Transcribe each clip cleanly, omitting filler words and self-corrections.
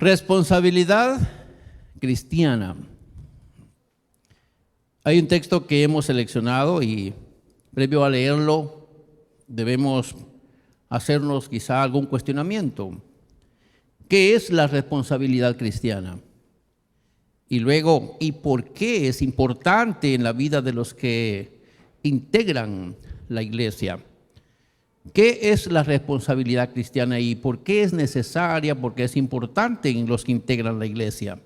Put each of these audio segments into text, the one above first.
Responsabilidad cristiana. Hay un texto que hemos seleccionado y previo a leerlo debemos hacernos quizá algún cuestionamiento. ¿Qué es la responsabilidad cristiana? Y luego, ¿y por qué es importante en la vida de los que integran la iglesia? ¿Qué es la responsabilidad cristiana y por qué es necesaria, por qué es importante en los que integran la iglesia?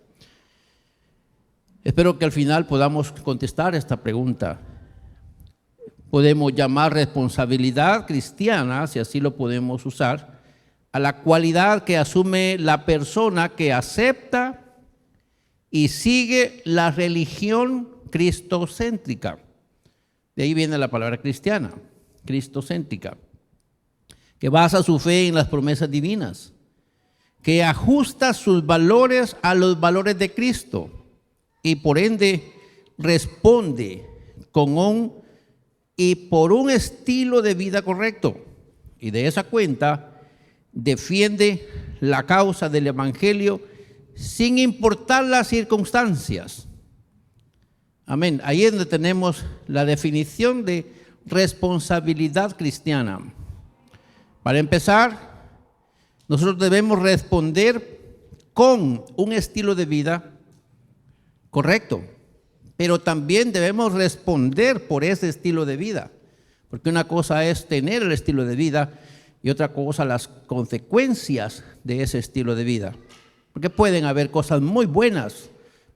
Espero que al final podamos contestar esta pregunta. Podemos llamar responsabilidad cristiana, si así lo podemos usar, a la cualidad que asume la persona que acepta y sigue la religión cristocéntrica. De ahí viene la palabra cristiana, cristocéntrica, que basa su fe en las promesas divinas, que ajusta sus valores a los valores de Cristo y por ende responde con por un estilo de vida correcto. Y de esa cuenta defiende la causa del evangelio sin importar las circunstancias. Amén. Ahí es donde tenemos la definición de responsabilidad cristiana. Para empezar, nosotros debemos responder con un estilo de vida correcto, pero también debemos responder por ese estilo de vida, porque una cosa es tener el estilo de vida y otra cosa las consecuencias de ese estilo de vida, porque pueden haber cosas muy buenas,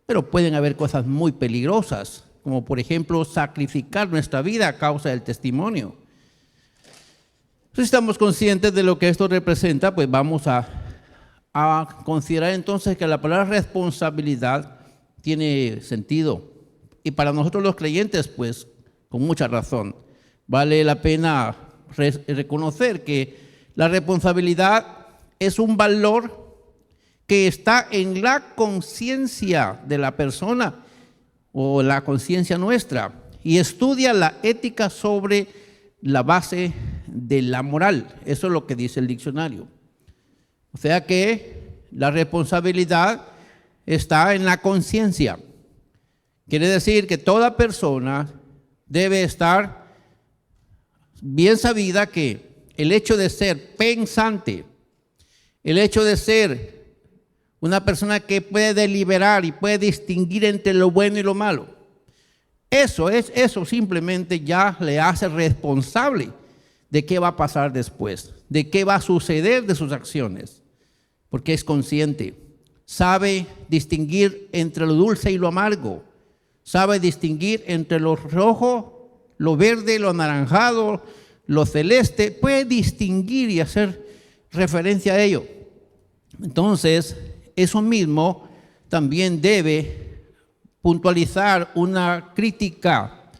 pero pueden haber cosas muy peligrosas, como por ejemplo sacrificar nuestra vida a causa del testimonio. Si estamos conscientes de lo que esto representa, pues vamos a considerar entonces que la palabra responsabilidad tiene sentido. Y para nosotros los creyentes, pues, con mucha razón, vale la pena reconocer que la responsabilidad es un valor que está en la conciencia de la persona o la conciencia nuestra y estudia la ética sobre la base de la moral. Eso es lo que dice el diccionario. O sea que la responsabilidad está en la conciencia. Quiere decir que toda persona debe estar bien sabida que el hecho de ser pensante, el hecho de ser una persona que puede deliberar y puede distinguir entre lo bueno y lo malo, eso simplemente ya le hace responsable de qué va a pasar después, de qué va a suceder de sus acciones, porque es consciente. Sabe distinguir entre lo dulce y lo amargo. Sabe distinguir entre lo rojo, lo verde, lo anaranjado, lo celeste. Puede distinguir y hacer referencia a ello. Entonces, eso mismo también debe puntualizar una crítica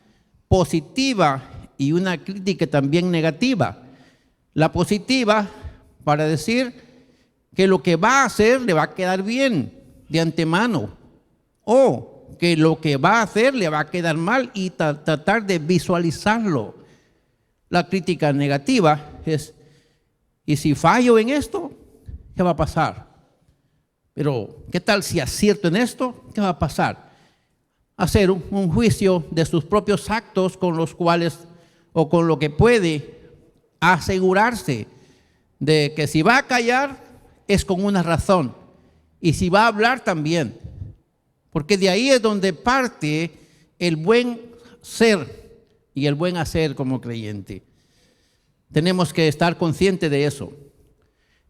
positiva y una crítica también negativa. La positiva para decir que lo que va a hacer le va a quedar bien de antemano o que lo que va a hacer le va a quedar mal y tratar de visualizarlo. La crítica negativa es, ¿y si fallo en esto? ¿Qué va a pasar? Pero, ¿qué tal si acierto en esto? ¿Qué va a pasar? Hacer un juicio de sus propios actos con los cuales o con lo que puede asegurarse de que si va a callar es con una razón y si va a hablar también, porque de ahí es donde parte el buen ser y el buen hacer como creyente. Tenemos que estar conscientes de eso.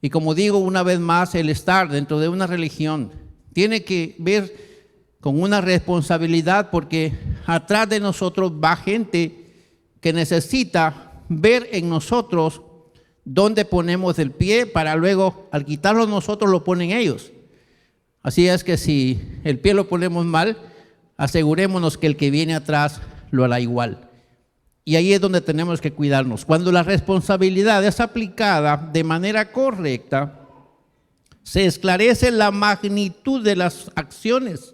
Y como digo una vez más, el estar dentro de una religión tiene que ver con una responsabilidad, porque atrás de nosotros va gente que necesita ver en nosotros dónde ponemos el pie para luego, al quitarlo nosotros, lo ponen ellos. Así es que si el pie lo ponemos mal, asegurémonos que el que viene atrás lo hará igual. Y ahí es donde tenemos que cuidarnos. Cuando la responsabilidad es aplicada de manera correcta, se esclarece la magnitud de las acciones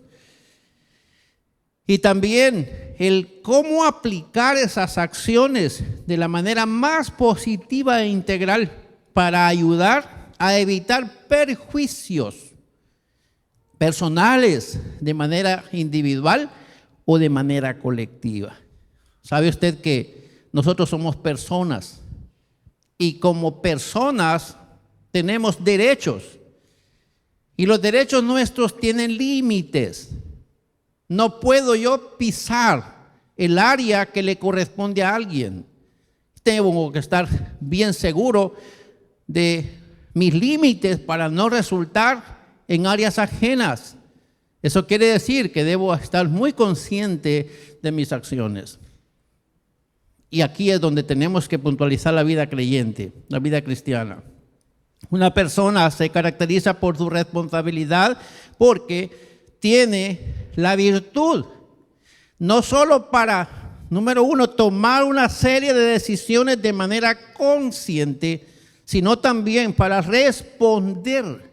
y también el cómo aplicar esas acciones de la manera más positiva e integral para ayudar a evitar perjuicios personales, de manera individual o de manera colectiva. ¿Sabe usted que nosotros somos personas y como personas tenemos derechos? Y los derechos nuestros tienen límites. No puedo yo pisar el área que le corresponde a alguien. Tengo que estar bien seguro de mis límites para no resultar en áreas ajenas. Eso quiere decir que debo estar muy consciente de mis acciones. Y aquí es donde tenemos que puntualizar la vida creyente, la vida cristiana. Una persona se caracteriza por su responsabilidad porque tiene la virtud, no solo para, número uno, tomar una serie de decisiones de manera consciente, sino también para responder,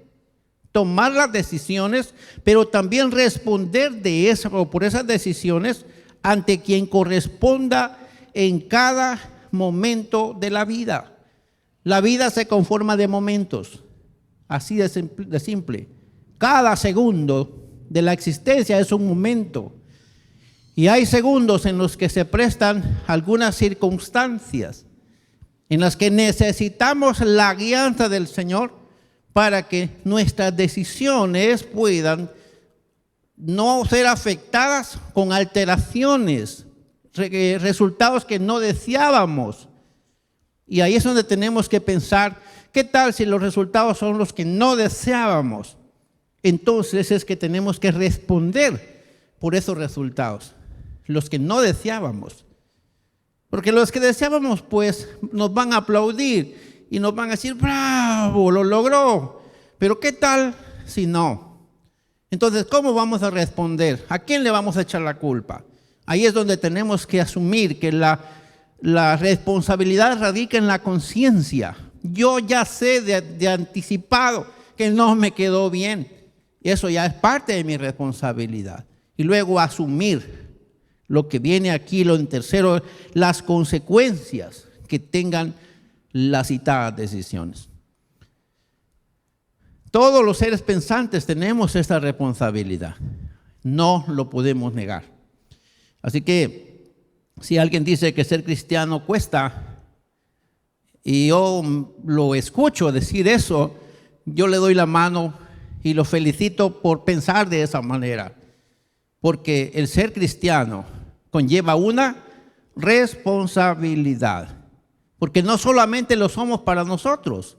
tomar las decisiones, pero también responder de eso o por esas decisiones ante quien corresponda en cada momento de la vida. La vida se conforma de momentos, así de simple. Cada segundo de la existencia es un momento. Y hay segundos en los que se prestan algunas circunstancias en las que necesitamos la guianza del Señor para que nuestras decisiones puedan no ser afectadas con alteraciones, resultados que no deseábamos. Y ahí es donde tenemos que pensar, ¿qué tal si los resultados son los que no deseábamos? Entonces es que tenemos que responder por esos resultados, los que no deseábamos. Porque los que deseábamos, pues, nos van a aplaudir y nos van a decir, ¡bravo! Lo logró. Pero ¿qué tal si no? Entonces, ¿cómo vamos a responder? ¿A quién le vamos a echar la culpa? Ahí es donde tenemos que asumir que la responsabilidad radica en la conciencia. Yo ya sé de anticipado que no me quedó bien. Eso ya es parte de mi responsabilidad. Y luego asumir lo que viene aquí, lo en tercero, las consecuencias que tengan las citadas decisiones. Todos los seres pensantes tenemos esta responsabilidad. No lo podemos negar. Así que si alguien dice que ser cristiano cuesta, y yo lo escucho decir eso, yo le doy la mano y lo felicito por pensar de esa manera. Porque el ser cristiano conlleva una responsabilidad. Porque no solamente lo somos para nosotros,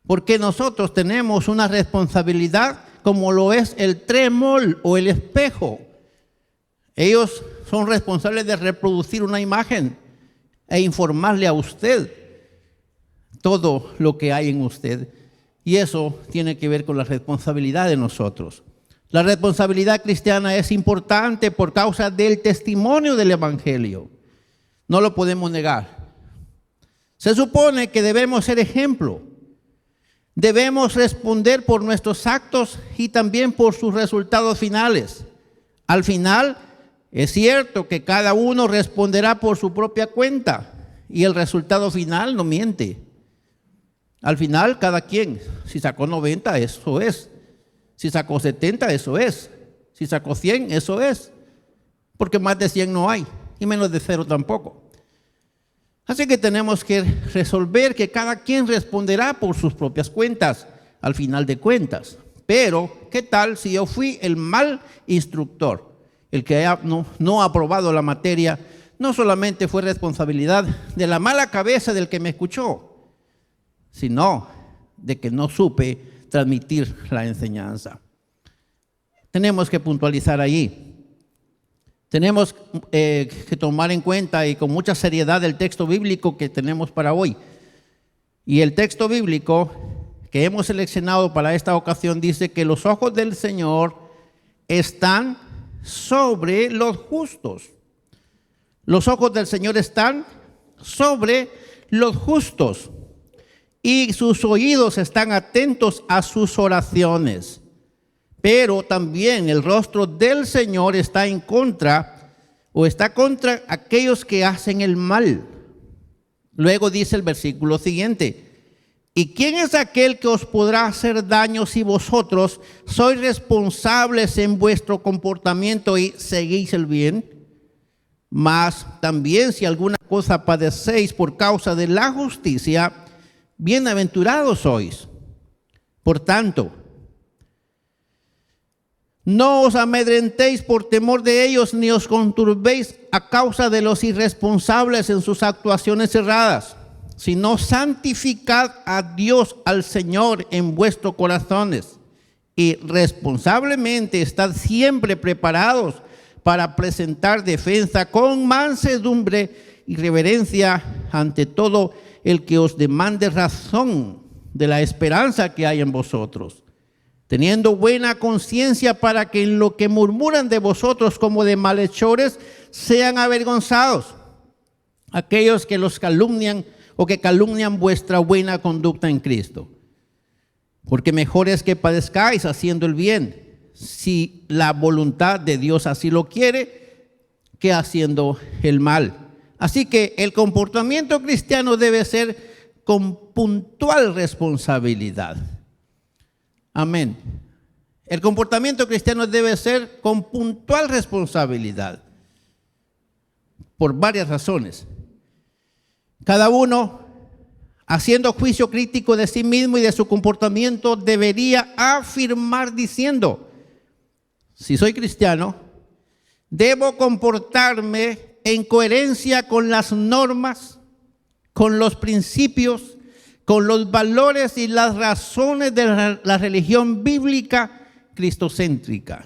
porque nosotros tenemos una responsabilidad como lo es el trémol o el espejo. Ellos son responsables de reproducir una imagen e informarle a usted todo lo que hay en usted. Y eso tiene que ver con la responsabilidad de nosotros. La responsabilidad cristiana es importante por causa del testimonio del Evangelio. No lo podemos negar. Se supone que debemos ser ejemplo. Debemos responder por nuestros actos y también por sus resultados finales. Al final, es cierto que cada uno responderá por su propia cuenta y el resultado final no miente. Al final, cada quien, si sacó 90, eso es. Si sacó 70, eso es. Si sacó 100, eso es. Porque más de 100 no hay, y menos de 0 tampoco. Así que tenemos que resolver que cada quien responderá por sus propias cuentas, al final de cuentas. Pero, ¿qué tal si yo fui el mal instructor? El que no ha aprobado la materia, no solamente fue responsabilidad de la mala cabeza del que me escuchó, sino de que no supe transmitir la enseñanza. Tenemos que puntualizar allí. Tenemos que tomar en cuenta y con mucha seriedad el texto bíblico que tenemos para hoy. Y el texto bíblico que hemos seleccionado para esta ocasión dice que los ojos del Señor están sobre los justos. Los ojos del Señor están sobre los justos y sus oídos están atentos a sus oraciones. Pero también el rostro del Señor está en contra o está contra aquellos que hacen el mal. Luego dice el versículo siguiente: ¿Y quién es aquel que os podrá hacer daño si vosotros sois responsables en vuestro comportamiento y seguís el bien? Mas también si alguna cosa padecéis por causa de la justicia, bienaventurados sois. Por tanto, no os amedrentéis por temor de ellos, ni os conturbéis a causa de los irresponsables en sus actuaciones erradas, sino santificad a Dios, al Señor, en vuestros corazones, y responsablemente estad siempre preparados para presentar defensa con mansedumbre y reverencia ante todo el que os demande razón de la esperanza que hay en vosotros, teniendo buena conciencia, para que en lo que murmuran de vosotros como de malhechores sean avergonzados aquellos que los calumnian o que calumnian vuestra buena conducta en Cristo. Porque mejor es que padezcáis haciendo el bien, si la voluntad de Dios así lo quiere, que haciendo el mal. Así que el comportamiento cristiano debe ser con puntual responsabilidad. Amén. El comportamiento cristiano debe ser con puntual responsabilidad, por varias razones. Cada uno, haciendo juicio crítico de sí mismo y de su comportamiento, debería afirmar diciendo: si soy cristiano, debo comportarme en coherencia con las normas, con los principios, con los valores y las razones de la religión bíblica cristocéntrica.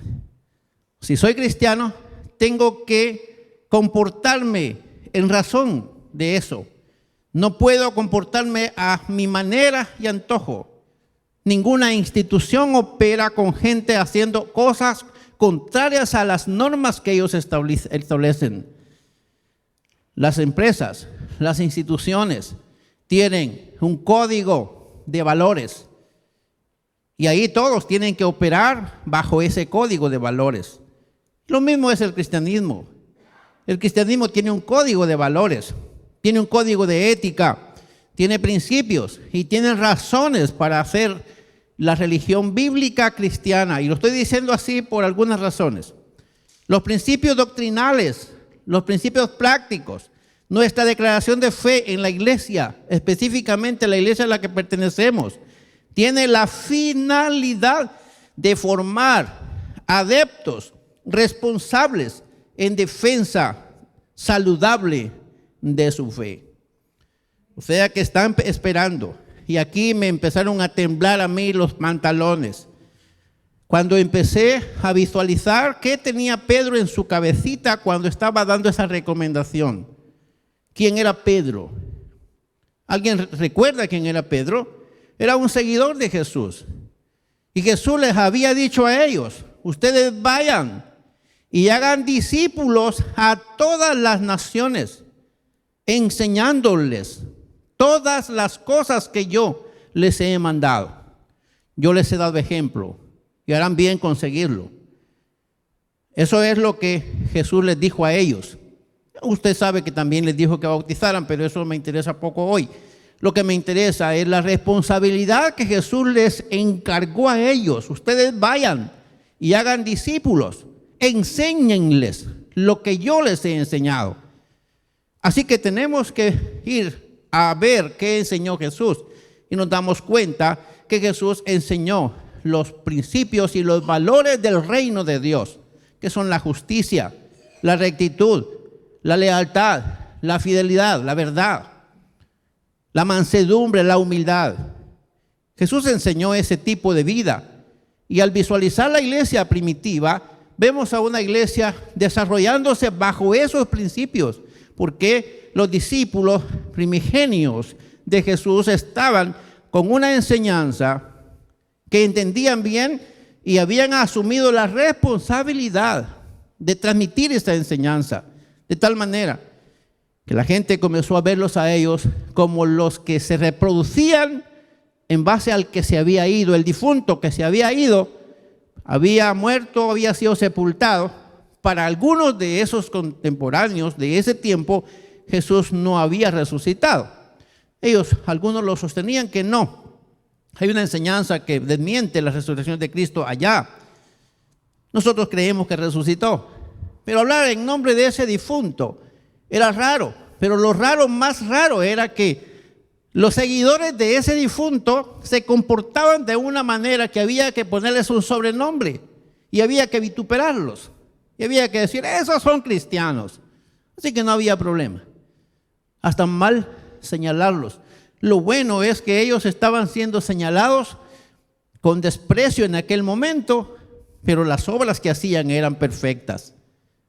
Si soy cristiano, tengo que comportarme en razón de eso. No puedo comportarme a mi manera y antojo. Ninguna institución opera con gente haciendo cosas contrarias a las normas que ellos establecen. Las empresas, las instituciones tienen un código de valores y ahí todos tienen que operar bajo ese código de valores. Lo mismo es el cristianismo. El cristianismo tiene un código de valores, tiene un código de ética, tiene principios y tiene razones para hacer la religión bíblica cristiana. Y lo estoy diciendo así por algunas razones. Los principios doctrinales, los principios prácticos, nuestra declaración de fe en la iglesia, específicamente la iglesia a la que pertenecemos, tiene la finalidad de formar adeptos responsables en defensa saludable de su fe. O sea que están esperando. Y aquí me empezaron a temblar a mí los pantalones cuando empecé a visualizar qué tenía Pedro en su cabecita cuando estaba dando esa recomendación. ¿Quién era Pedro? ¿Alguien recuerda quién era Pedro? Era un seguidor de Jesús. Y Jesús les había dicho a ellos: ustedes vayan y hagan discípulos a todas las naciones, enseñándoles todas las cosas que yo les he mandado. Yo les he dado ejemplo y harán bien conseguirlo. Eso es lo que Jesús les dijo a ellos. Usted sabe que también les dijo que bautizaran, pero eso me interesa poco hoy. Lo que me interesa es la responsabilidad que Jesús les encargó a ellos. Ustedes vayan y hagan discípulos, enséñenles lo que yo les he enseñado. Así que tenemos que ir a ver qué enseñó Jesús y nos damos cuenta que Jesús enseñó los principios y los valores del reino de Dios, que son la justicia, la rectitud, la lealtad, la fidelidad, la verdad, la mansedumbre, la humildad. Jesús enseñó ese tipo de vida y al visualizar la iglesia primitiva, vemos a una iglesia desarrollándose bajo esos principios, porque los discípulos primigenios de Jesús estaban con una enseñanza que entendían bien y habían asumido la responsabilidad de transmitir esta enseñanza, de tal manera que la gente comenzó a verlos a ellos como los que se reproducían en base al que se había ido, el difunto que se había ido, había muerto, había sido sepultado. Para algunos de esos contemporáneos de ese tiempo, Jesús no había resucitado. Algunos lo sostenían que no, Hay una enseñanza que desmiente la resurrección de Cristo allá. Nosotros creemos que resucitó, pero hablar en nombre de ese difunto era raro. Pero lo raro, más raro, era que los seguidores de ese difunto se comportaban de una manera que había que ponerles un sobrenombre y había que vituperarlos y había que decir, esos son cristianos. Así que no había problema. Hasta mal señalarlos. Lo bueno es que ellos estaban siendo señalados con desprecio en aquel momento, pero las obras que hacían eran perfectas.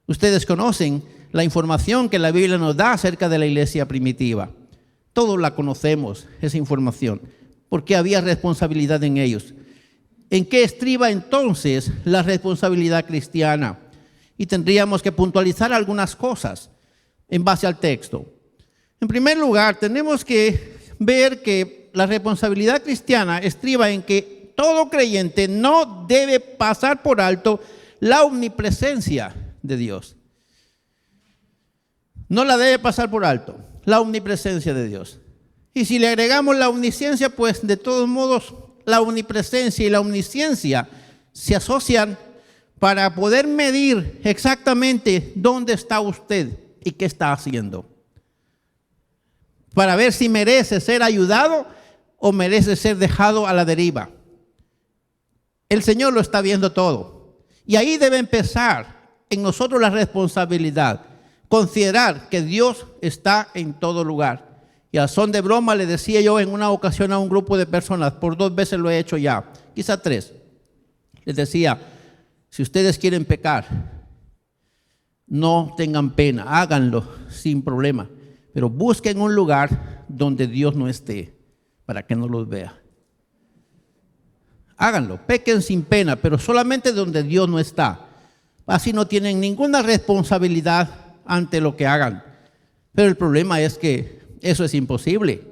Ustedes conocen la información que la Biblia nos da acerca de la iglesia primitiva. Todos la conocemos, esa información, porque había responsabilidad en ellos. ¿En qué estriba entonces la responsabilidad cristiana? Y tendríamos que puntualizar algunas cosas en base al texto. En primer lugar, tenemos que ver que la responsabilidad cristiana estriba en que todo creyente no debe pasar por alto la omnipresencia de Dios. No la debe pasar por alto, la omnipresencia de Dios. Y si le agregamos la omnisciencia, pues de todos modos la omnipresencia y la omnisciencia se asocian para poder medir exactamente dónde está usted y qué está haciendo. Para ver si merece ser ayudado o merece ser dejado a la deriva. El Señor lo está viendo todo. Y ahí debe empezar en nosotros la responsabilidad. Considerar que Dios está en todo lugar. Y a son de broma le decía yo en una ocasión a un grupo de personas, por 2 veces lo he hecho ya, quizá 3. Les decía, si ustedes quieren pecar, no tengan pena, háganlo sin problema. Pero busquen un lugar donde Dios no esté, para que no los vea. Háganlo, pequen sin pena, pero solamente donde Dios no está. Así no tienen ninguna responsabilidad ante lo que hagan. Pero el problema es que eso es imposible.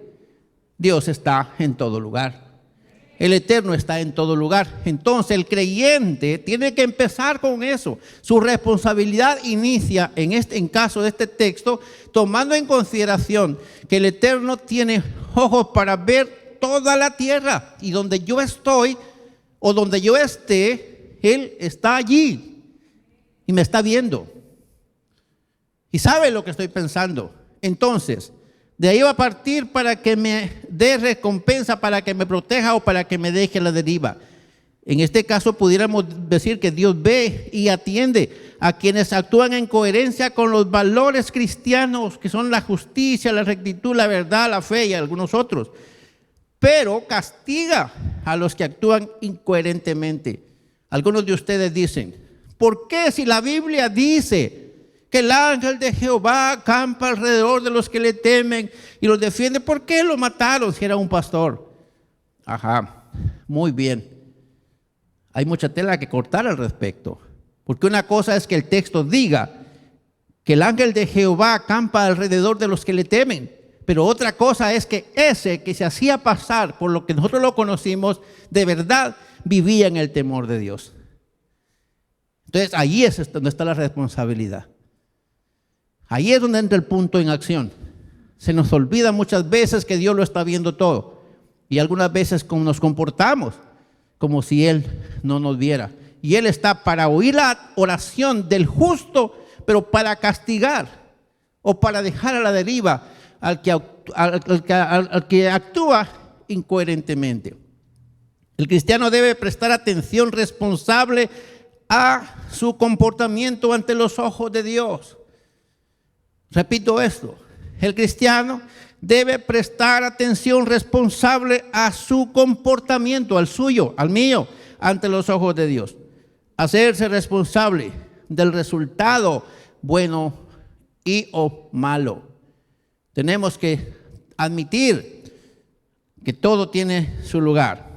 Dios está en todo lugar. El Eterno está en todo lugar. Entonces el creyente tiene que empezar con eso. Su responsabilidad inicia en caso de este texto, tomando en consideración que el Eterno tiene ojos para ver toda la tierra. Y donde yo estoy o donde yo esté, Él está allí y me está viendo. Y sabe lo que estoy pensando. Entonces, de ahí va a partir para que me dé recompensa, para que me proteja o para que me deje a la deriva. En este caso pudiéramos decir que Dios ve y atiende a quienes actúan en coherencia con los valores cristianos, que son la justicia, la rectitud, la verdad, la fe y algunos otros. Pero castiga a los que actúan incoherentemente. Algunos de ustedes dicen, ¿por qué si la Biblia dice que el ángel de Jehová acampa alrededor de los que le temen y los defiende? ¿Por qué lo mataron si era un pastor? Ajá, muy bien. Hay mucha tela que cortar al respecto. Porque una cosa es que el texto diga que el ángel de Jehová acampa alrededor de los que le temen. Pero otra cosa es que ese que se hacía pasar por lo que nosotros lo conocimos, de verdad vivía en el temor de Dios. Entonces ahí es donde está la responsabilidad. Ahí es donde entra el punto en acción. Se nos olvida muchas veces que Dios lo está viendo todo. Y algunas veces nos comportamos como si Él no nos viera. Y Él está para oír la oración del justo, pero para castigar o para dejar a la deriva al que actúa incoherentemente. El cristiano debe prestar atención responsable a su comportamiento ante los ojos de Dios. Repito esto, el cristiano debe prestar atención responsable a su comportamiento, al suyo, al mío, ante los ojos de Dios. Hacerse responsable del resultado bueno y o malo. Tenemos que admitir que todo tiene su lugar.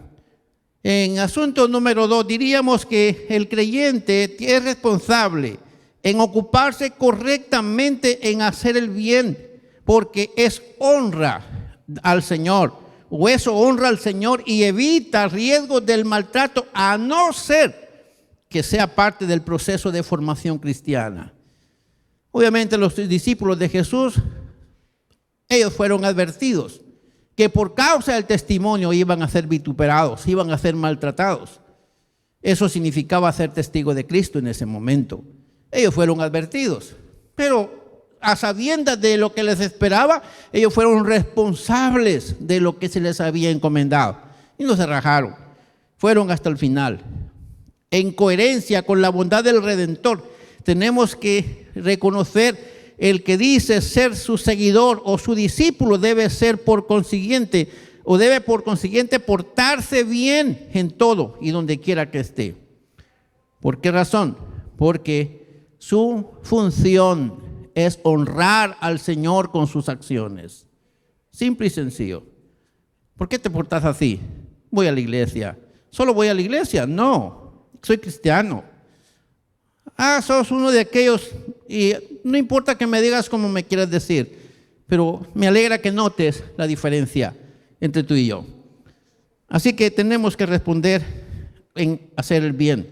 En asunto número 2, diríamos que el creyente es responsable en ocuparse correctamente en hacer el bien, porque es honra al Señor, o eso honra al Señor y evita riesgos del maltrato, a no ser que sea parte del proceso de formación cristiana. Obviamente los discípulos de Jesús, ellos fueron advertidos que por causa del testimonio iban a ser vituperados, iban a ser maltratados. Eso significaba ser testigo de Cristo en ese momento. Ellos fueron advertidos, pero a sabiendas de lo que les esperaba, ellos fueron responsables de lo que se les había encomendado y no se rajaron, fueron hasta el final. En coherencia con la bondad del Redentor, tenemos que reconocer el que dice ser su seguidor o su discípulo debe ser por consiguiente portarse bien en todo y donde quiera que esté. ¿Por qué razón? Porque su función es honrar al Señor con sus acciones. Simple y sencillo. ¿Por qué te portas así? Voy a la iglesia. ¿Solo voy a la iglesia? No, soy cristiano. Sos uno de aquellos, y no importa que me digas como me quieras decir, pero me alegra que notes la diferencia entre tú y yo. Así que tenemos que responder en hacer el bien.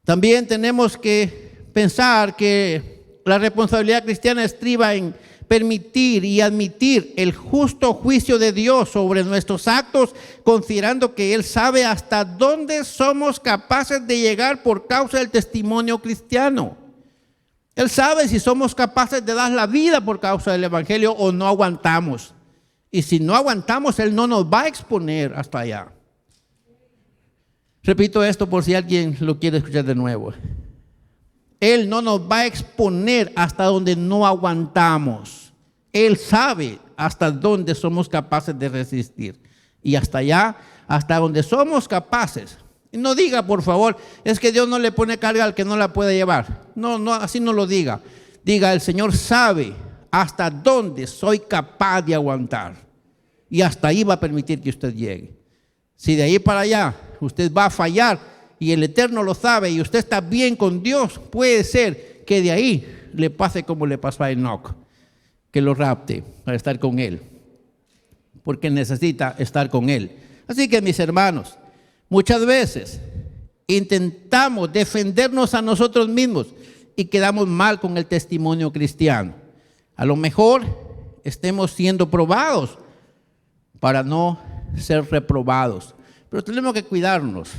También tenemos que pensar que la responsabilidad cristiana estriba en permitir y admitir el justo juicio de Dios sobre nuestros actos, considerando que Él sabe hasta dónde somos capaces de llegar por causa del testimonio cristiano. Él sabe si somos capaces de dar la vida por causa del Evangelio o no aguantamos. Y si no aguantamos, Él no nos va a exponer hasta allá. Repito esto por si alguien lo quiere escuchar de nuevo. Él no nos va a exponer hasta donde no aguantamos. Él sabe hasta dónde somos capaces de resistir. Y hasta allá, hasta donde somos capaces. Y no diga, por favor, es que Dios no le pone carga al que no la puede llevar. No, así no lo diga. Diga, el Señor sabe hasta dónde soy capaz de aguantar. Y hasta ahí va a permitir que usted llegue. Si de ahí para allá usted va a fallar y el Eterno lo sabe y usted está bien con Dios, puede ser que de ahí le pase como le pasó a Enoc, que lo rapte para estar con Él, porque necesita estar con Él. Así que, mis hermanos, muchas veces intentamos defendernos a nosotros mismos y quedamos mal con el testimonio cristiano. A lo mejor estemos siendo probados para no ser reprobados, pero tenemos que cuidarnos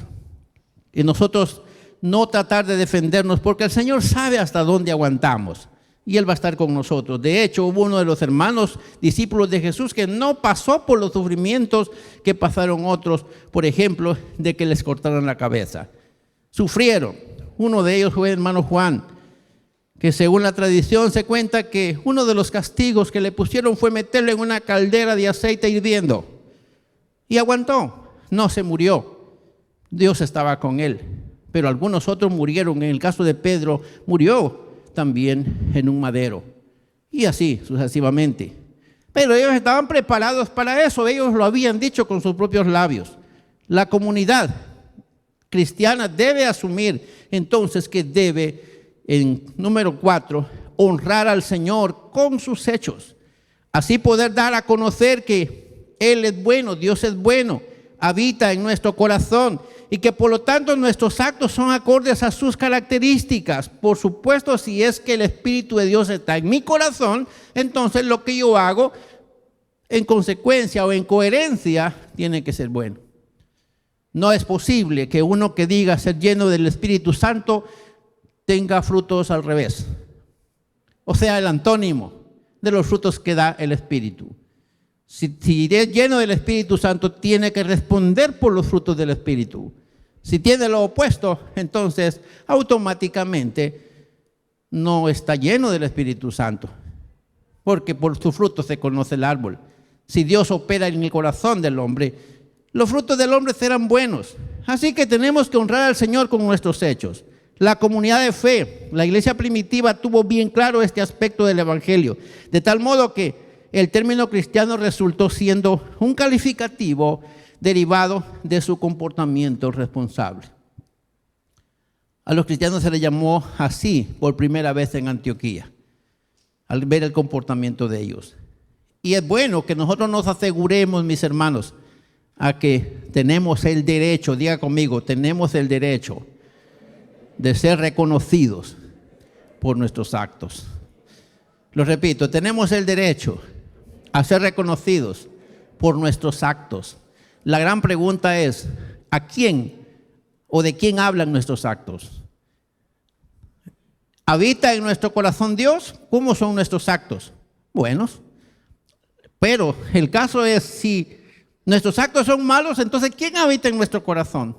y nosotros no tratar de defendernos, porque el Señor sabe hasta dónde aguantamos y Él va a estar con nosotros. De hecho, hubo uno de los hermanos discípulos de Jesús que no pasó por los sufrimientos que pasaron otros, por ejemplo, de que les cortaran la cabeza. Sufrieron. Uno de ellos fue el hermano Juan, que según la tradición se cuenta que uno de los castigos que le pusieron fue meterlo en una caldera de aceite hirviendo. Y aguantó, no se murió. Dios estaba con él. Pero algunos otros murieron. En el caso de Pedro, murió también en un madero. Y así sucesivamente. Pero ellos estaban preparados para eso. Ellos lo habían dicho con sus propios labios. La comunidad cristiana debe asumir entonces que debe, en número 4, honrar al Señor con sus hechos. Así poder dar a conocer que Él es bueno, Dios es bueno, habita en nuestro corazón y que por lo tanto nuestros actos son acordes a sus características. Por supuesto, si es que el Espíritu de Dios está en mi corazón, entonces lo que yo hago en consecuencia o en coherencia tiene que ser bueno. No es posible que uno que diga ser lleno del Espíritu Santo tenga frutos al revés. O sea, el antónimo de los frutos que da el Espíritu. Si es lleno del Espíritu Santo, tiene que responder por los frutos del Espíritu. Si tiene lo opuesto, entonces automáticamente no está lleno del Espíritu Santo. Porque por sus frutos se conoce el árbol. Si Dios opera en el corazón del hombre, los frutos del hombre serán buenos. Así que tenemos que honrar al Señor con nuestros hechos. La comunidad de fe, la iglesia primitiva, tuvo bien claro este aspecto del Evangelio. De tal modo que el término cristiano resultó siendo un calificativo derivado de su comportamiento responsable. A los cristianos se les llamó así por primera vez en Antioquía, al ver el comportamiento de ellos. Y es bueno que nosotros nos aseguremos, mis hermanos, a que tenemos el derecho, diga conmigo, tenemos el derecho de ser reconocidos por nuestros actos. Lo repito, tenemos el derecho a ser reconocidos por nuestros actos. La gran pregunta es, ¿a quién o de quién hablan nuestros actos? ¿Habita en nuestro corazón Dios? ¿Cómo son nuestros actos? Buenos. Pero el caso es, si nuestros actos son malos, entonces ¿quién habita en nuestro corazón?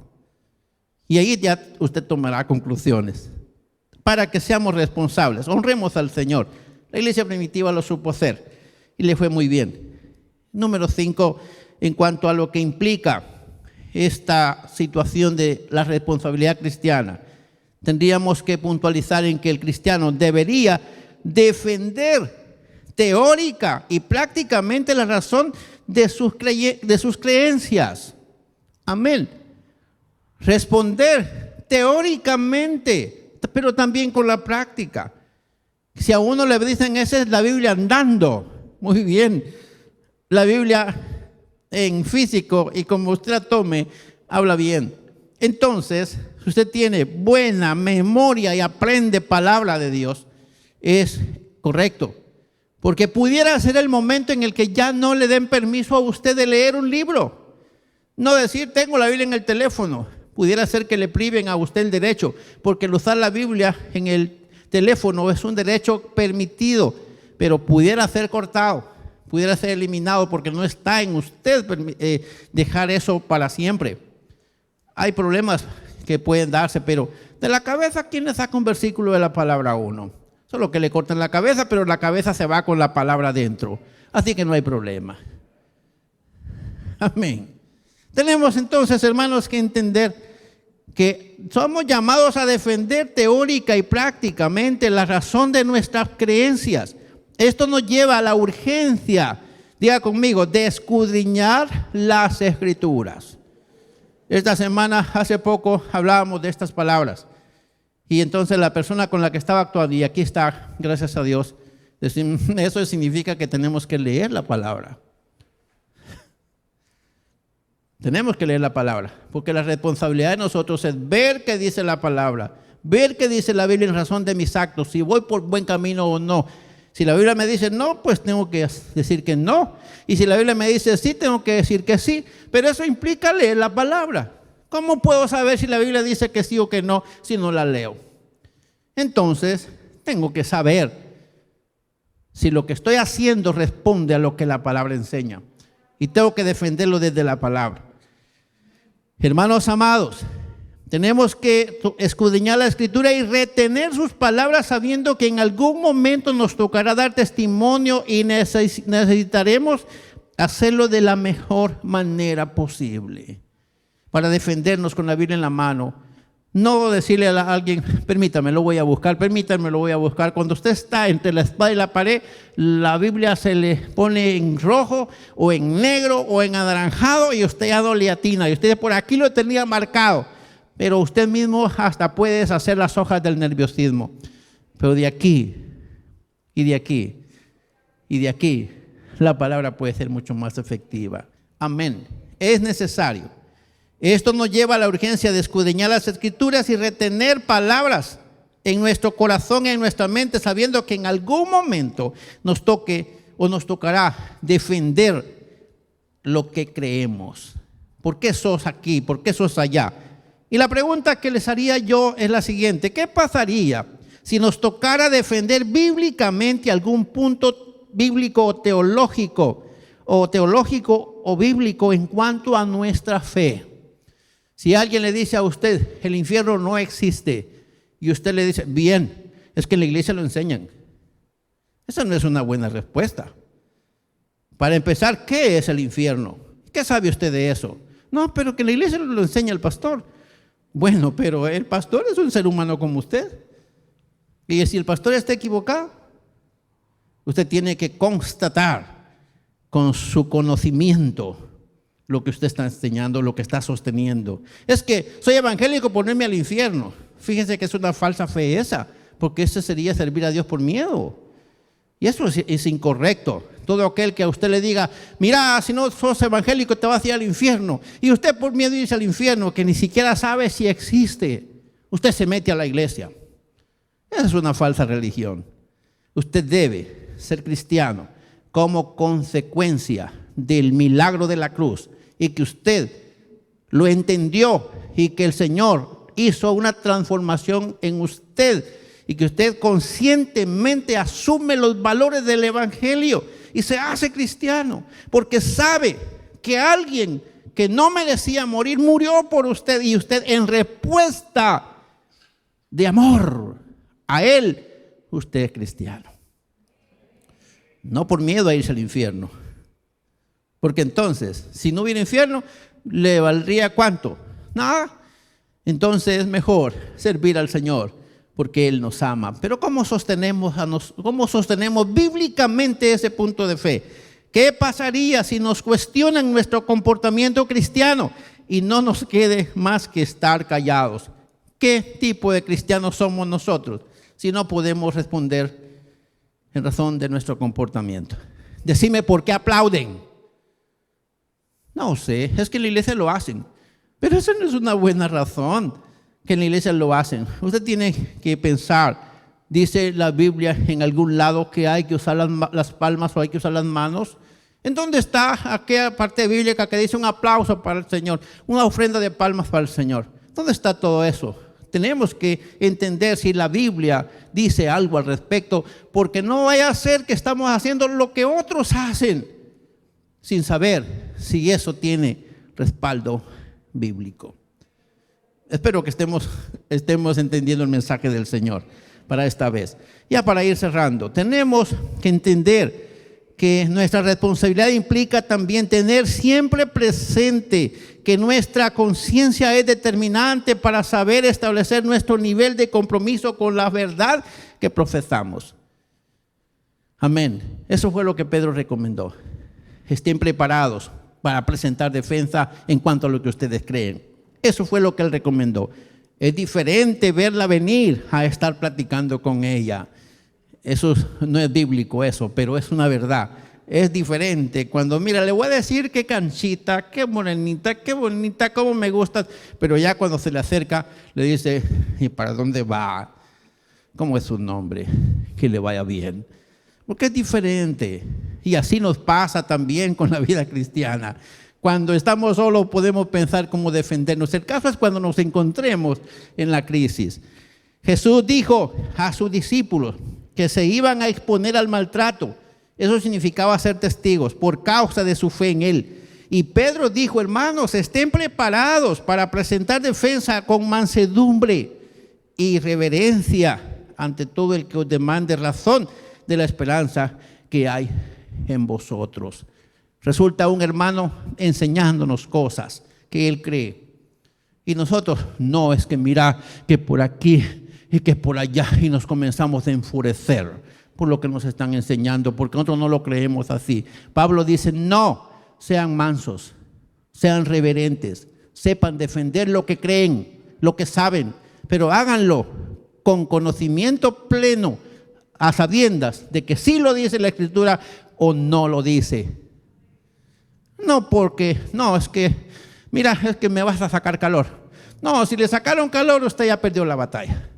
Y ahí ya usted tomará conclusiones para que seamos responsables. Honremos al Señor. La iglesia primitiva lo supo hacer y le fue muy bien. Número 5, en cuanto a lo que implica esta situación de la responsabilidad cristiana, tendríamos que puntualizar en que el cristiano debería defender teórica y prácticamente la razón de sus creencias. Amén. Responder teóricamente, pero también con la práctica. Si a uno le dicen, esa es la Biblia andando, muy bien. La Biblia en físico y como usted la tome, habla bien. Entonces, si usted tiene buena memoria y aprende palabra de Dios, es correcto. Porque pudiera ser el momento en el que ya no le den permiso a usted de leer un libro. No decir, tengo la Biblia en el teléfono. Pudiera ser que le priven a usted el derecho, porque el usar la Biblia en el teléfono es un derecho permitido, pero pudiera ser cortado, pudiera ser eliminado, porque no está en usted dejar eso para siempre. Hay problemas que pueden darse, pero de la cabeza, ¿quién le saca un versículo de la palabra a uno? Solo que le cortan la cabeza, pero la cabeza se va con la palabra adentro. Así que no hay problema. Amén. Tenemos entonces, hermanos, que entender que somos llamados a defender teórica y prácticamente la razón de nuestras creencias. Esto nos lleva a la urgencia, diga conmigo, de escudriñar las Escrituras. Esta semana, hace poco, hablábamos de estas palabras. Y entonces la persona con la que estaba actuando, y aquí está, gracias a Dios, eso significa que tenemos que leer la palabra. Tenemos que leer la palabra, porque la responsabilidad de nosotros es ver qué dice la palabra, ver qué dice la Biblia en razón de mis actos, si voy por buen camino o no. Si la Biblia me dice no, pues tengo que decir que no. Y si la Biblia me dice sí, tengo que decir que sí. Pero eso implica leer la palabra. ¿Cómo puedo saber si la Biblia dice que sí o que no si no la leo? Entonces, tengo que saber si lo que estoy haciendo responde a lo que la palabra enseña. Y tengo que defenderlo desde la palabra. Hermanos amados, tenemos que escudriñar la Escritura y retener sus palabras sabiendo que en algún momento nos tocará dar testimonio y necesitaremos hacerlo de la mejor manera posible. Para defendernos con la Biblia en la mano. No decirle a alguien, permítame, lo voy a buscar, permítame, lo voy a buscar. Cuando usted está entre la espada y la pared, la Biblia se le pone en rojo o en negro o en anaranjado y usted ya no le atina. Y usted por aquí lo tenía marcado, pero usted mismo hasta puede deshacer las hojas del nerviosismo. Pero de aquí y de aquí y de aquí, la palabra puede ser mucho más efectiva. Amén. Es necesario. Esto nos lleva a la urgencia de escudriñar las Escrituras y retener palabras en nuestro corazón y en nuestra mente, sabiendo que en algún momento nos toque o nos tocará defender lo que creemos. ¿Por qué sos aquí? ¿Por qué sos allá? Y la pregunta que les haría yo es la siguiente: ¿qué pasaría si nos tocara defender bíblicamente algún punto bíblico o teológico o bíblico en cuanto a nuestra fe? Si alguien le dice a usted, el infierno no existe, y usted le dice, bien, es que en la iglesia lo enseñan. Esa no es una buena respuesta. Para empezar, ¿qué es el infierno? ¿Qué sabe usted de eso? No, pero que en la iglesia lo enseña el pastor. Bueno, pero el pastor es un ser humano como usted. Y si el pastor está equivocado, usted tiene que constatar con su conocimiento lo que usted está enseñando, lo que está sosteniendo. Es que soy evangélico por no irme al infierno. Fíjense que es una falsa fe esa, porque eso sería servir a Dios por miedo. Y eso es incorrecto. Todo aquel que a usted le diga, mira, si no sos evangélico te vas a ir al infierno, y usted por miedo irse al infierno, que ni siquiera sabe si existe, usted se mete a la iglesia. Esa es una falsa religión. Usted debe ser cristiano como consecuencia del milagro de la cruz y que usted lo entendió y que el Señor hizo una transformación en usted y que usted conscientemente asume los valores del Evangelio y se hace cristiano porque sabe que alguien que no merecía morir murió por usted y usted en respuesta de amor a Él, usted es cristiano. No por miedo a irse al infierno. Porque entonces, si no hubiera infierno, ¿le valdría cuánto? Nada. Entonces es mejor servir al Señor porque Él nos ama. Pero ¿cómo sostenemos bíblicamente ese punto de fe? ¿Qué pasaría si nos cuestionan nuestro comportamiento cristiano y no nos quede más que estar callados? ¿Qué tipo de cristianos somos nosotros si no podemos responder en razón de nuestro comportamiento? Decime por qué aplauden. No sé, es que en la iglesia lo hacen. Pero eso no es una buena razón que en la iglesia lo hacen. Usted tiene que pensar, dice la Biblia en algún lado que hay que usar las palmas o hay que usar las manos. ¿En dónde está aquella parte bíblica que dice un aplauso para el Señor, una ofrenda de palmas para el Señor? ¿Dónde está todo eso? Tenemos que entender si la Biblia dice algo al respecto, porque no vaya a ser que estamos haciendo lo que otros hacen sin saber si eso tiene respaldo bíblico. Espero que estemos entendiendo el mensaje del Señor para esta vez. Ya para ir cerrando, tenemos que entender que nuestra responsabilidad implica también tener siempre presente que nuestra conciencia es determinante para saber establecer nuestro nivel de compromiso con la verdad que profesamos. Amén. Eso fue lo que Pedro recomendó. Estén preparados para presentar defensa en cuanto a lo que ustedes creen. Eso fue lo que él recomendó. Es diferente verla venir a estar platicando con ella. Eso no es bíblico eso, pero es una verdad. Es diferente cuando, mira, le voy a decir qué canchita, qué morenita, qué bonita, cómo me gusta. Pero ya cuando se le acerca, le dice, ¿y para dónde va? ¿Cómo es su nombre? Que le vaya bien. Porque es diferente. Y así nos pasa también con la vida cristiana. Cuando estamos solos podemos pensar cómo defendernos. El caso es cuando nos encontremos en la crisis. Jesús dijo a sus discípulos que se iban a exponer al maltrato. Eso significaba ser testigos por causa de su fe en Él. Y Pedro dijo, hermanos, estén preparados para presentar defensa con mansedumbre y reverencia ante todo el que os demande razón de la esperanza que hay en vosotros. Resulta un hermano enseñándonos cosas que él cree. Y nosotros, no, es que mira que por aquí y que por allá, y nos comenzamos a enfurecer por lo que nos están enseñando, porque nosotros no lo creemos así. Pablo dice, no, sean mansos, sean reverentes, sepan defender lo que creen, lo que saben, pero háganlo con conocimiento pleno, a sabiendas de que sí lo dice la Escritura o no lo dice. No porque, no, es que, mira, es que me vas a sacar calor. No, si le sacaron calor, usted ya perdió la batalla.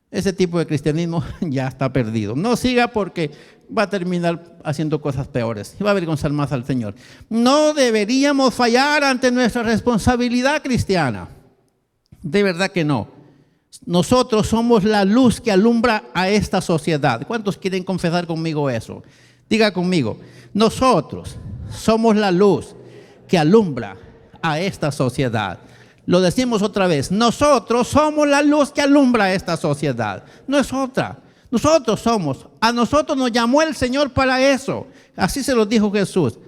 Ese tipo de cristianismo ya está perdido. No siga porque va a terminar haciendo cosas peores y va a avergonzar más al Señor. No deberíamos fallar ante nuestra responsabilidad cristiana. De verdad que no. Nosotros somos la luz que alumbra a esta sociedad. ¿Cuántos quieren confesar conmigo eso? Diga conmigo, nosotros somos la luz que alumbra a esta sociedad. Lo decimos otra vez, nosotros somos la luz que alumbra a esta sociedad. No es otra. Nosotros somos. A nosotros nos llamó el Señor para eso. Así se lo dijo Jesús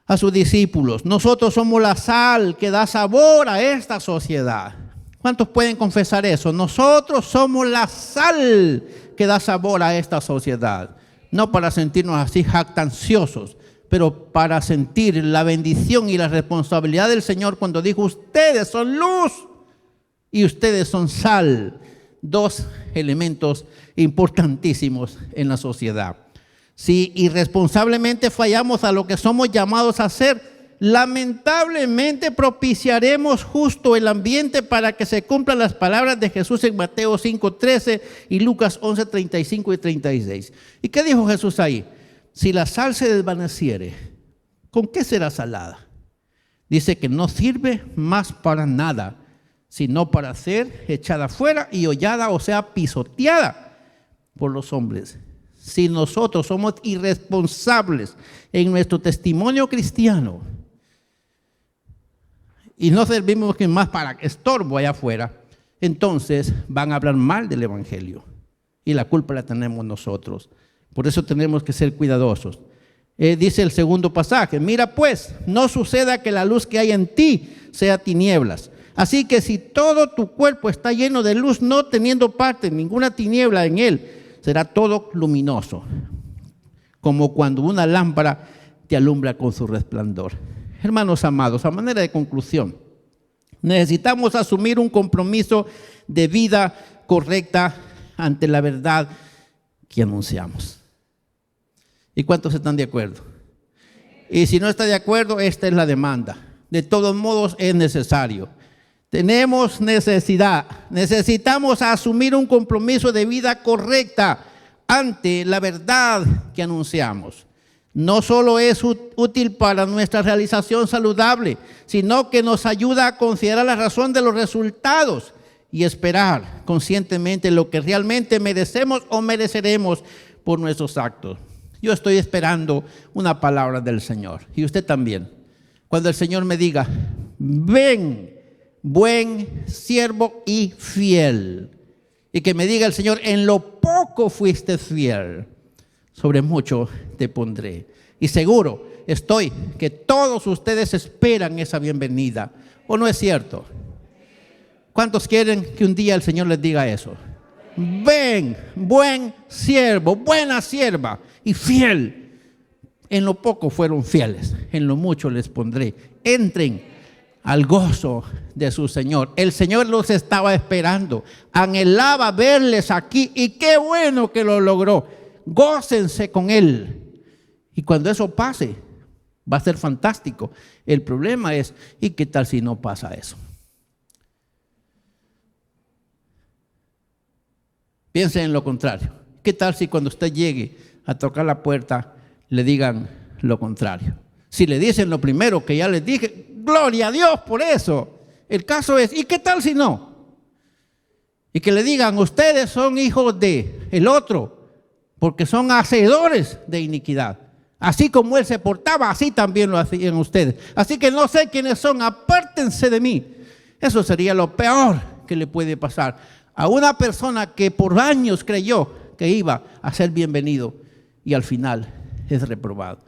a sus discípulos. Nosotros somos la sal que da sabor a esta sociedad. ¿Cuántos pueden confesar eso? Nosotros somos la sal que da sabor a esta sociedad. No para sentirnos así jactanciosos, pero para sentir la bendición y la responsabilidad del Señor cuando dijo, ustedes son luz y ustedes son sal. Dos elementos importantísimos en la sociedad. Si irresponsablemente fallamos a lo que somos llamados a hacer, lamentablemente propiciaremos justo el ambiente para que se cumplan las palabras de Jesús en Mateo 5:13 y Lucas 11:35 y 36. ¿Y qué dijo Jesús ahí? Si la sal se desvaneciere, ¿con qué será salada? Dice que no sirve más para nada, sino para ser echada fuera y hollada, o sea, pisoteada por los hombres. Si nosotros somos irresponsables en nuestro testimonio cristiano y no servimos más para estorbo allá afuera, entonces van a hablar mal del Evangelio y la culpa la tenemos nosotros. Por eso tenemos que ser cuidadosos. Dice el segundo pasaje: mira pues, no suceda que la luz que hay en ti sea tinieblas. Así que si todo tu cuerpo está lleno de luz, no teniendo parte ninguna tiniebla en él, será todo luminoso, como cuando una lámpara te alumbra con su resplandor. Hermanos amados, a manera de conclusión, necesitamos asumir un compromiso de vida correcta ante la verdad que anunciamos. ¿Y cuántos están de acuerdo? Y si no está de acuerdo, esta es la demanda. De todos modos, es necesario. Tenemos necesitamos asumir un compromiso de vida correcta ante la verdad que anunciamos. No solo es útil para nuestra realización saludable, sino que nos ayuda a considerar la razón de los resultados y esperar conscientemente lo que realmente merecemos o mereceremos por nuestros actos. Yo estoy esperando una palabra del Señor, y usted también. Cuando el Señor me diga: ven, buen siervo y fiel, y que me diga el Señor: en lo poco fuiste fiel, sobre mucho te pondré. Y seguro estoy que todos ustedes esperan esa bienvenida, ¿o no es cierto? ¿Cuántos quieren que un día el Señor les diga eso? Ven, buen siervo, buena sierva y fiel. En lo poco fueron fieles, en lo mucho les pondré. Entren al gozo de su Señor. El Señor los estaba esperando, anhelaba verles aquí, y qué bueno que lo logró. Gócense con Él. Y cuando eso pase, va a ser fantástico. El problema es: ¿y qué tal si no pasa eso? Piensen en lo contrario. ¿Qué tal si cuando usted llegue a tocar la puerta le digan lo contrario? Si le dicen lo primero que ya les dije, gloria a Dios por eso. El caso es: ¿y qué tal si no? Y que le digan: ustedes son hijos de el otro, porque son hacedores de iniquidad. Así como él se portaba, así también lo hacían ustedes. Así que no sé quiénes son, apártense de mí. Eso sería lo peor que le puede pasar a una persona que por años creyó que iba a ser bienvenido y al final es reprobado.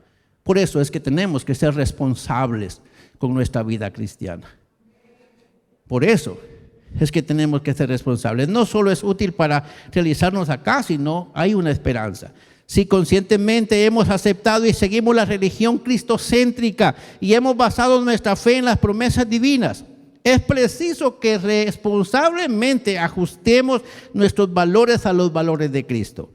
Por eso es que tenemos que ser responsables con nuestra vida cristiana. Por eso es que tenemos que ser responsables. No solo es útil para realizarnos acá, sino hay una esperanza. Si conscientemente hemos aceptado y seguimos la religión cristocéntrica y hemos basado nuestra fe en las promesas divinas, es preciso que responsablemente ajustemos nuestros valores a los valores de Cristo.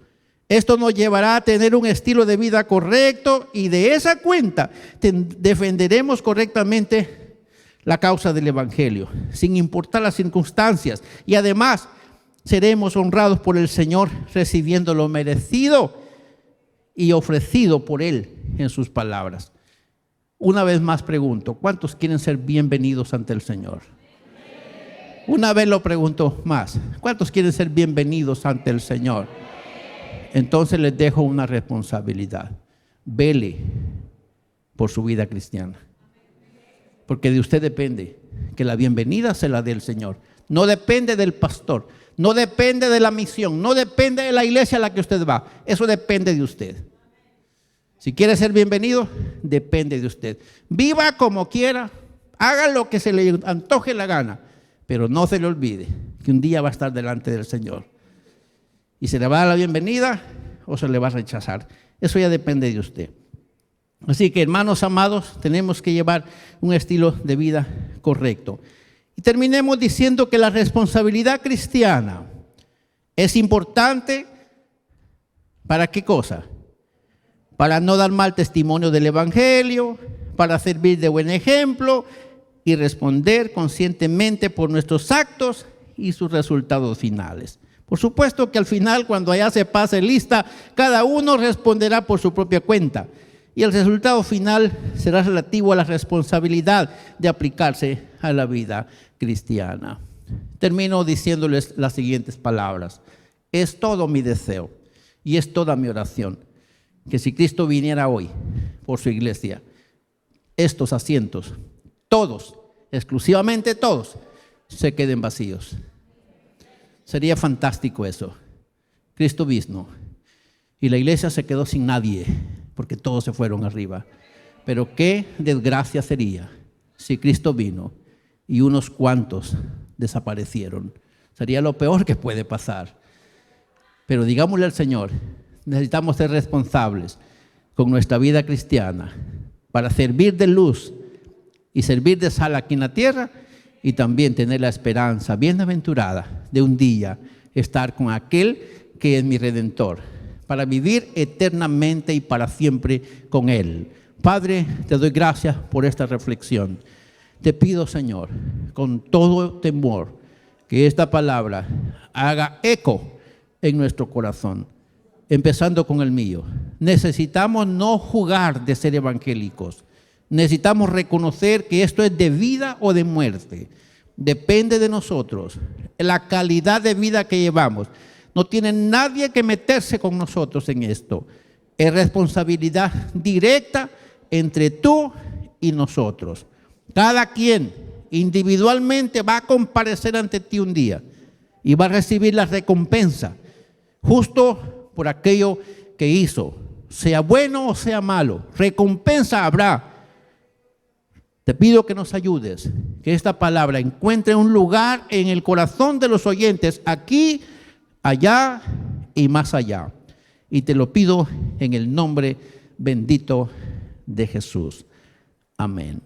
Esto nos llevará a tener un estilo de vida correcto, y de esa cuenta defenderemos correctamente la causa del Evangelio, sin importar las circunstancias, y además seremos honrados por el Señor, recibiendo lo merecido y ofrecido por Él en sus palabras. Una vez más pregunto: ¿cuántos quieren ser bienvenidos ante el Señor? Una vez lo pregunto más: ¿cuántos quieren ser bienvenidos ante el Señor? Entonces les dejo una responsabilidad: vele por su vida cristiana, porque de usted depende que la bienvenida se la dé el Señor. No depende del pastor, no depende de la misión, no depende de la iglesia a la que usted va. Eso depende de usted. Si quiere ser bienvenido, depende de usted. Viva como quiera, haga lo que se le antoje la gana, pero no se le olvide que un día va a estar delante del Señor. Y se le va a dar la bienvenida o se le va a rechazar. Eso ya depende de usted. Así que, hermanos amados, tenemos que llevar un estilo de vida correcto. Y terminemos diciendo que la responsabilidad cristiana es importante. ¿Para qué cosa? Para no dar mal testimonio del Evangelio, para servir de buen ejemplo y responder conscientemente por nuestros actos y sus resultados finales. Por supuesto que al final, cuando allá se pase lista, cada uno responderá por su propia cuenta. Y el resultado final será relativo a la responsabilidad de aplicarse a la vida cristiana. Termino diciéndoles las siguientes palabras. Es todo mi deseo y es toda mi oración que si Cristo viniera hoy por su iglesia, estos asientos, todos, exclusivamente todos, se queden vacíos. Sería fantástico eso. Cristo vino y la iglesia se quedó sin nadie porque todos se fueron arriba. Pero qué desgracia sería si Cristo vino y unos cuantos desaparecieron. Sería lo peor que puede pasar. Pero digámosle al Señor, necesitamos ser responsables con nuestra vida cristiana para servir de luz y servir de sal aquí en la tierra y también tener la esperanza bienaventurada de un día estar con aquel que es mi Redentor, para vivir eternamente y para siempre con Él. Padre, te doy gracias por esta reflexión. Te pido, Señor, con todo temor, que esta palabra haga eco en nuestro corazón, empezando con el mío. Necesitamos no jugar de ser evangélicos. Necesitamos reconocer que esto es de vida o de muerte. Depende de nosotros, la calidad de vida que llevamos. No tiene nadie que meterse con nosotros en esto. Es responsabilidad directa entre tú y nosotros. Cada quien individualmente va a comparecer ante ti un día y va a recibir la recompensa justo por aquello que hizo, sea bueno o sea malo. Recompensa habrá. Te pido que nos ayudes, que esta palabra encuentre un lugar en el corazón de los oyentes, aquí, allá y más allá. Y te lo pido en el nombre bendito de Jesús. Amén.